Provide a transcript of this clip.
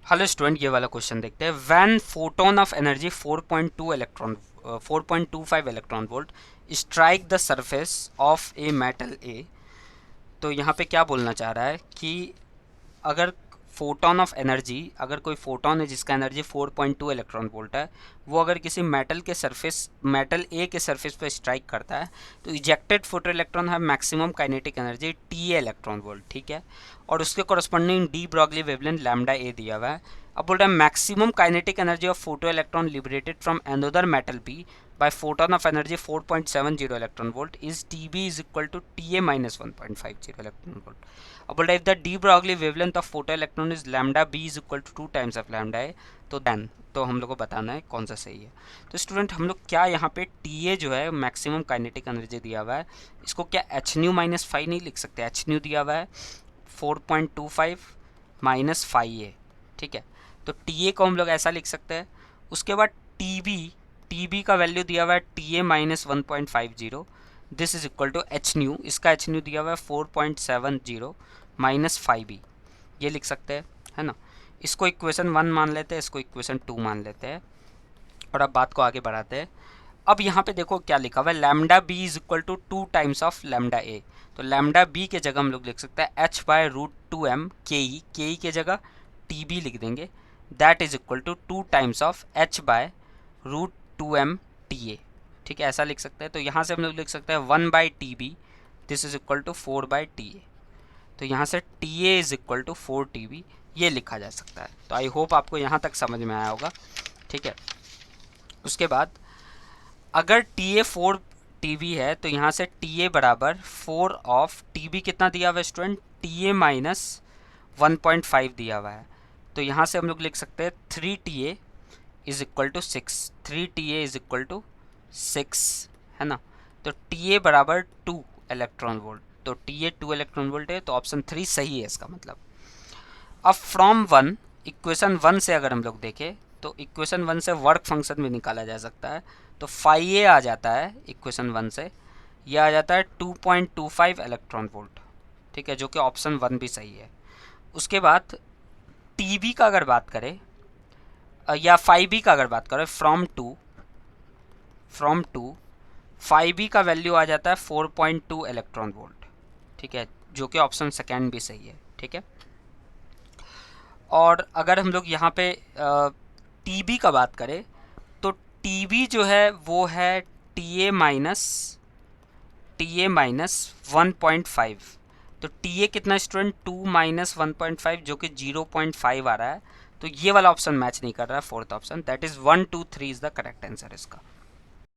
Hello student, ये वाला question देखते हैं। When photon of energy 4.2 electron 4.25 electron volt strike the surface of a metal A. तो यहाँ पे क्या बोलना चाह रहा है कि अगर फोटोन ऑफ एनर्जी, अगर कोई फोटोन है जिसका एनर्जी 4.2 इलेक्ट्रॉन वोल्ट है, वो अगर किसी मेटल के सरफेस, मेटल ए के सरफेस पर स्ट्राइक करता है तो इजेक्टेड फोटो इलेक्ट्रॉन है maximum kinetic energy T electron volt, ठीक है। और उसके corresponding de Broglie wavelength lambda A दिया हुआ है। अब बोल रहा है maximum kinetic energy of photo electron liberated from another metal B by photon of energy 4.70 electron volt is TB is equal to TA minus 1.50 electron volt. अब बोल रहा है if the de Broglie wavelength of photoelectron is lambda b is equal to 2 times of lambda a, तो then तो हम लोग को बताना है कौन सा सही है। तो स्टूडेंट हम लोग क्या यहाँ पे TA जो है मैक्सिमम काइनेटिक एनर्जी दिया हुआ है, इसको क्या एच न्यू माइनस 5 नहीं लिख सकते। एच न्यू दिया हुआ है 4.25 माइनस 5a, ठीक है। तो TA को हम लोग ऐसा लिख सकते हैं। उसके बाद TB का वैल्यू दिया हुआ है TA minus 1.50, this is equal to H nu, इसका एच न्यू दिया हुआ है 4.70 माइनस 5b, ये लिख सकते हैं, है ना। इसको इक्वेशन 1 मान लेते हैं, इसको इक्वेशन 2 मान लेते हैं और अब बात को आगे बढ़ाते हैं। अब यहाँ पे देखो क्या लिखा हुआ है, lambda B is equal to 2 times of lambda A. तो लैम्डा बी के जगह हम लोग लिख सकते हैं एच बाय रूट 2m के ई के जगह TB लिख देंगे, that is equal to 2 times of H by root 2m TA, ठीक है, ऐसा लिख सकते हैं। तो यहाँ से हम लोग लिख सकते हैं 1 by TB, this is equal to 4 by TA। तो यहाँ से TA is equal to 4 TB, ये लिखा जा सकता है। तो आई होप आपको यहाँ तक समझ में आया होगा, ठीक है। उसके बाद अगर TA 4 TB है तो यहाँ से TA बराबर 4 ऑफ TB कितना दिया हुआ है स्टूडेंट, TA माइनस 1.5 दिया हुआ है। तो यहाँ से हम लोग लिख सकते हैं 3TA is equal to 6, 3TA is equal to 6, है ना। तो TA बराबर 2 इलेक्ट्रॉन वोल्ट, तो TA 2 इलेक्ट्रॉन वोल्ट है, तो ऑप्शन 3 सही है इसका मतलब। अब फ्रॉम 1, इक्वेशन 1 से अगर हम लोग देखें तो इक्वेशन 1 से वर्क फंक्शन भी निकाला जा सकता है। तो फाई आ जाता है इक्वेशन 1 से, यह आ जाता है 2.25 इलेक्ट्रॉन वोल्ट, ठीक है, जो कि ऑप्शन 1 भी सही है। उसके बाद TB का अगर बात करें या 5B का अगर बात करें, फ्रॉम टू 5B का वैल्यू आ जाता है 4.2 इलेक्ट्रॉन वोल्ट, ठीक है, जो कि ऑप्शन सेकेंड भी सही है, ठीक है। और अगर हम लोग यहाँ पे TB का बात करें तो TB जो है वो है TA माइनस 1.5। तो TA कितना स्टूडेंट, 2 माइनस 1.5, जो कि 0.5 आ रहा है। तो ये वाला ऑप्शन मैच नहीं कर रहा है, fourth option, that is 1 2 3 is the correct answer इसका।